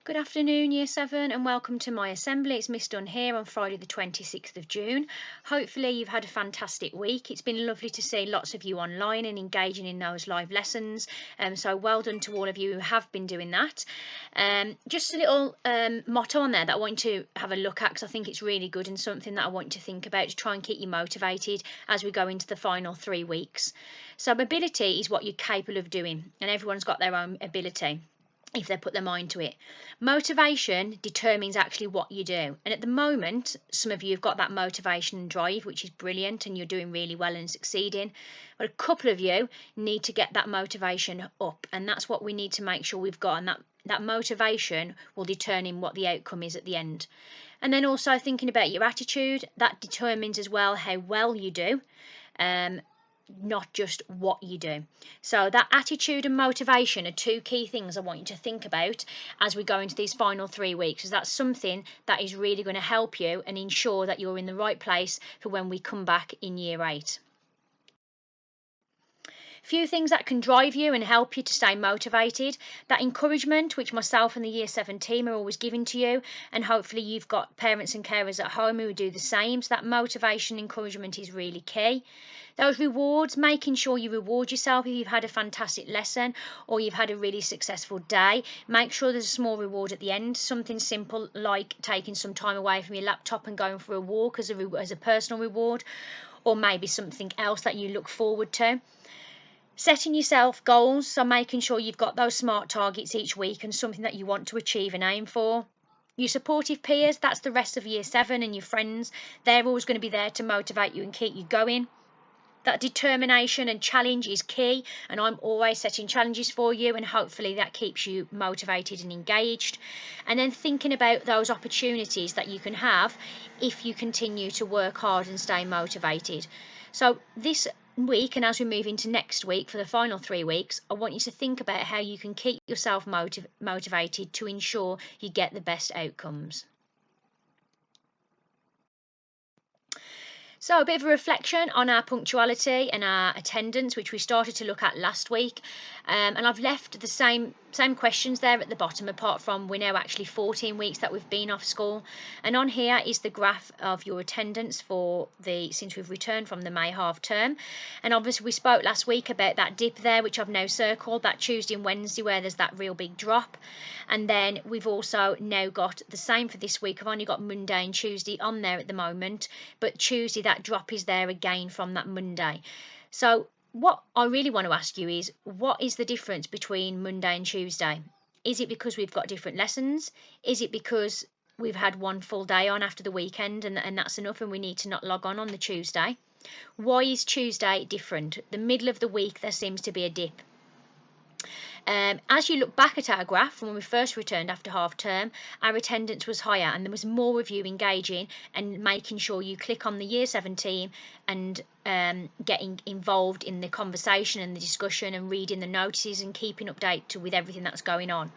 Good afternoon, Year 7, and welcome to my assembly. It's Miss Dunn here on Friday the 26th of June. Hopefully you've had a fantastic week. It's been lovely to see lots of you online and engaging in those live lessons. So well done to all of you who have been doing that. Just a little motto on there that I want you to have a look at, because I think it's really good and something that I want you to think about to try and keep you motivated as we go into the final 3 weeks. So ability is what you're capable of doing, and everyone's got their own ability if they put their mind to it. Motivation determines actually what you do. And at the moment, some of you have got that motivation and drive, which is brilliant, and you're doing really well and succeeding. But a couple of you need to get that motivation up, and that's what we need to make sure we've got. And that motivation will determine what the outcome is at the end. And then also thinking about your attitude, that determines as well how well you do. Not just what you do. So that attitude and motivation are two key things I want you to think about as we go into these final 3 weeks, because that's something that is really going to help you and ensure that you're in the right place for when we come back in year 8. Few things that can drive you and help you to stay motivated. That encouragement, which myself and the Year 7 team are always giving to you, and hopefully you've got parents and carers at home who do the same. So that motivation, encouragement is really key. Those rewards, making sure you reward yourself if you've had a fantastic lesson or you've had a really successful day. Make sure there's a small reward at the end, something simple like taking some time away from your laptop and going for a walk as a personal reward, or maybe something else that you look forward to. Setting yourself goals, so making sure you've got those SMART targets each week and something that you want to achieve and aim for. Your supportive peers, that's the rest of Year 7 and your friends. They're always going to be there to motivate you and keep you going. That determination and challenge is key, and I'm always setting challenges for you, and hopefully that keeps you motivated and engaged. And then thinking about those opportunities that you can have if you continue to work hard and stay motivated. So this week, and as we move into next week for the final 3 weeks, I want you to think about how you can keep yourself motivated to ensure you get the best outcomes. So a bit of a reflection on our punctuality and our attendance, which we started to look at last week. And I've left the same questions there at the bottom, apart from we're now actually 14 weeks that we've been off school. And on here is the graph of your attendance since we've returned from the May half term. And obviously we spoke last week about that dip there, which I've now circled, that Tuesday and Wednesday where there's that real big drop. And then we've also now got the same for this week. I've only got Monday and Tuesday on there at the moment, but Tuesday that drop is there again from that Monday. So what I really want to ask you is, what is the difference between Monday and Tuesday? Is it because we've got different lessons? Is it because we've had one full day on after the weekend and that's enough and we need to not log on the Tuesday? Why is Tuesday different? The middle of the week there seems to be a dip. As you look back at our graph from when we first returned after half term, our attendance was higher and there was more of you engaging and making sure you click on the Year 7 team and getting involved in the conversation and the discussion and reading the notices and keeping updated with everything that's going on.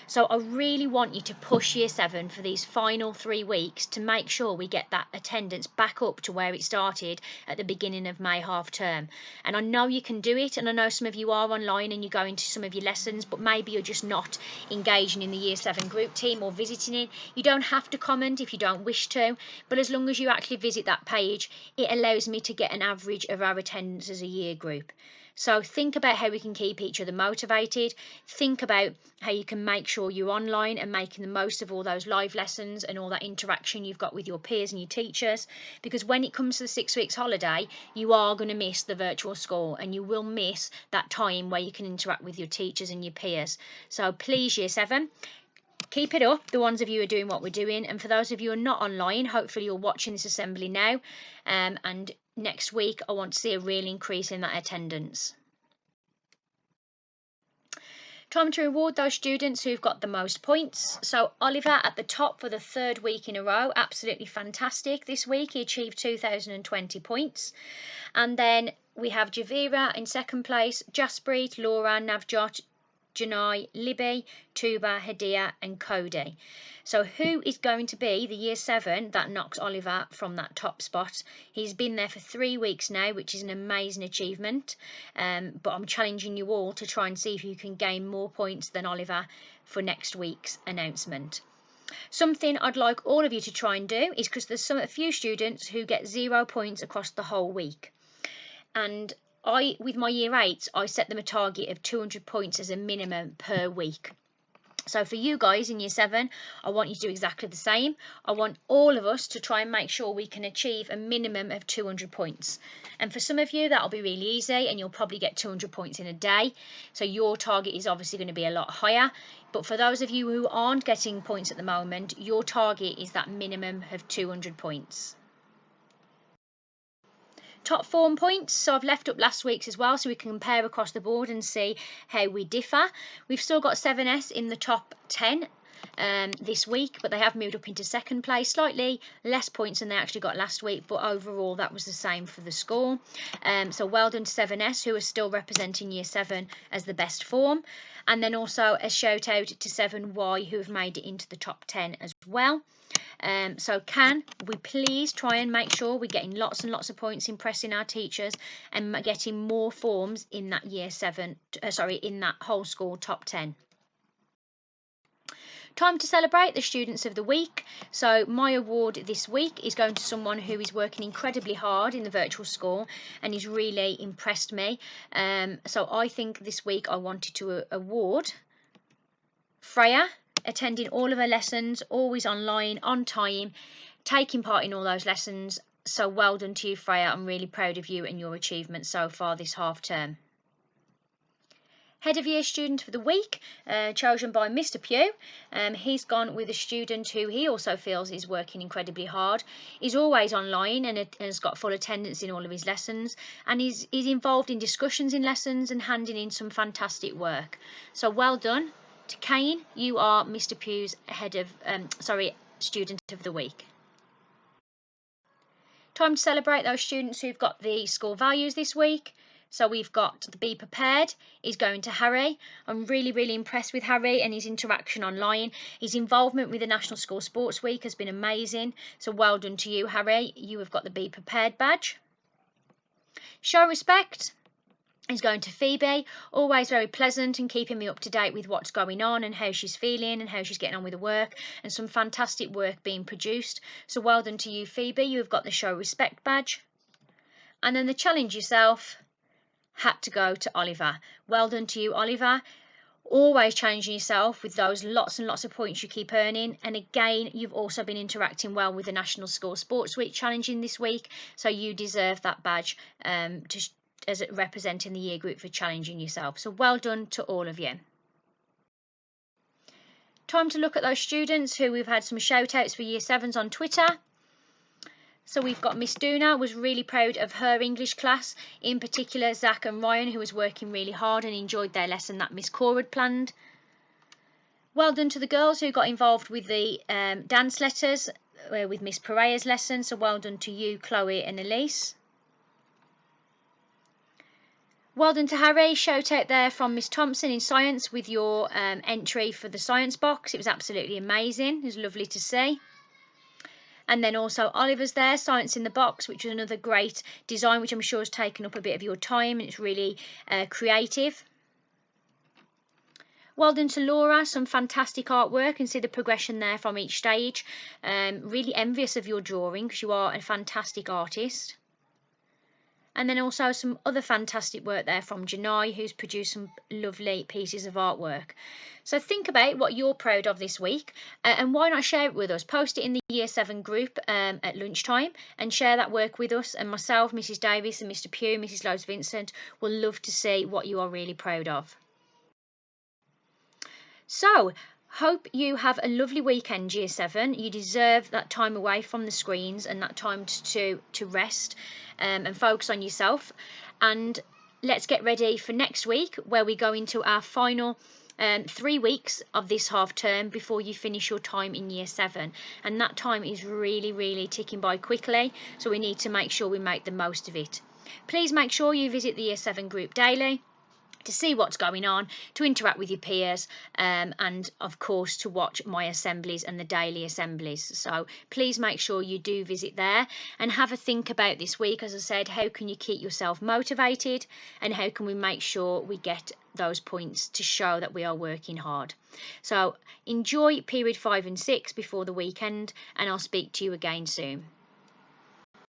So I really want you to push Year 7 for these final 3 weeks to make sure we get that attendance back up to where it started at the beginning of May half term. And I know you can do it, and I know some of you are online and you're going to some of your lessons, but maybe you're just not engaging in the Year 7 group team or visiting it. You don't have to comment if you don't wish to, but as long as you actually visit that page, it allows me to get an average of our attendance as a year group. So think about how we can keep each other motivated. Think about how you can make sure you're online and making the most of all those live lessons and all that interaction you've got with your peers and your teachers. Because when it comes to the 6 weeks holiday, you are going to miss the virtual school and you will miss that time where you can interact with your teachers and your peers. So please, Year 7, keep it up, the ones of you who are doing what we're doing. And for those of you who are not online, hopefully you're watching this assembly now. And next week, I want to see a real increase in that attendance. Time to reward those students who've got the most points. So Oliver at the top for the 3rd week in a row, absolutely fantastic. This week he achieved 2,020 points. And then we have Javira in 2nd place, Jaspreet, Laura, Navjot, Janai, Libby, Tuba, Hadia and Cody. So who is going to be the year 7 that knocks Oliver from that top spot? He's been there for 3 weeks now, which is an amazing achievement. But I'm challenging you all to try and see if you can gain more points than Oliver for next week's announcement. Something I'd like all of you to try and do is, because there's a few students who get 0 points across the whole week. And with my year 8s, I set them a target of 200 points as a minimum per week. So for you guys in year 7, I want you to do exactly the same. I want all of us to try and make sure we can achieve a minimum of 200 points. And for some of you, that'll be really easy and you'll probably get 200 points in a day. So your target is obviously going to be a lot higher. But for those of you who aren't getting points at the moment, your target is that minimum of 200 points. Top form points, so I've left up last week's as well so we can compare across the board and see how we differ. We've still got 7S in the top 10 this week, but they have moved up into second place, slightly less points than they actually got last week, but overall that was the same for the score. So well done to 7S, who are still representing year 7 as the best form, and then also a shout out to 7Y who have made it into the top 10 as well. So can we please try and make sure we're getting lots and lots of points, impressing our teachers and getting more forms in that year 7, in that whole school top 10. Time to celebrate the students of the week. So my award this week is going to someone who is working incredibly hard in the virtual school and has really impressed me. So I think this week I wanted to award Freya, attending all of her lessons, always online, on time, taking part in all those lessons. So well done to you, Freya. I'm really proud of you and your achievements so far this half term. Head of year student for the week, chosen by Mr. Pugh. He's gone with a student who he also feels is working incredibly hard. He's always online and has got full attendance in all of his lessons, and he's involved in discussions in lessons and handing in some fantastic work. So well done to Kane. You are Mr. Pugh's student of the week. Time to celebrate those students who've got the school values this week. So we've got the Be Prepared is going to Harry. I'm really, really impressed with Harry and his interaction online. His involvement with the National School Sports Week has been amazing. So well done to you, Harry. You have got the Be Prepared badge. Show Respect is going to Phoebe, always very pleasant and keeping me up to date with what's going on and how she's feeling and how she's getting on with the work, and some fantastic work being produced. So well done to you, Phoebe. You have got the Show Respect badge. And then the Challenge Yourself had to go to Oliver. Well done to you, Oliver. Always challenging yourself with those lots and lots of points you keep earning. And again, you've also been interacting well with the National School Sports Week challenging this week. So you deserve that badge as representing the year group for challenging yourself. So well done to all of you. Time to look at those students who we've had some shout outs for year 7s on Twitter. So we've got Miss Dunn, was really proud of her English class, in particular Zach and Ryan, who was working really hard and enjoyed their lesson that Miss Cora had planned. Well done to the girls who got involved with the dance letters with Miss Pereira's lesson. So well done to you, Chloe and Elise. Well done to Harry. Shout out there from Miss Thompson in science with your entry for the science box. It was absolutely amazing. It was lovely to see. And then also Oliver's there, Science in the Box, which was another great design, which I'm sure has taken up a bit of your time, and it's really creative. Well done to Laura, some fantastic artwork, and see the progression there from each stage. Really envious of your drawing because you are a fantastic artist. And then also some other fantastic work there from Janai, who's produced some lovely pieces of artwork. So think about what you're proud of this week, and why not share it with us? Post it in the Year 7 group at lunchtime and share that work with us. And myself, Mrs Davis and Mr Pugh, Mrs Lowe's Vincent will love to see what you are really proud of. So, hope you have a lovely weekend, Year 7. You deserve that time away from the screens and that time to rest and focus on yourself. And let's get ready for next week, where we go into our final 3 weeks of this half term before you finish your time in Year 7. And that time is really, really ticking by quickly, so we need to make sure we make the most of it. Please make sure you visit the Year 7 group daily. to see what's going on, to interact with your peers, and of course to watch my assemblies and the daily assemblies. So please make sure you do visit there and have a think about this week. As I said, how can you keep yourself motivated, and how can we make sure we get those points to show that we are working hard? So enjoy period 5 and 6 before the weekend, and I'll speak to you again soon.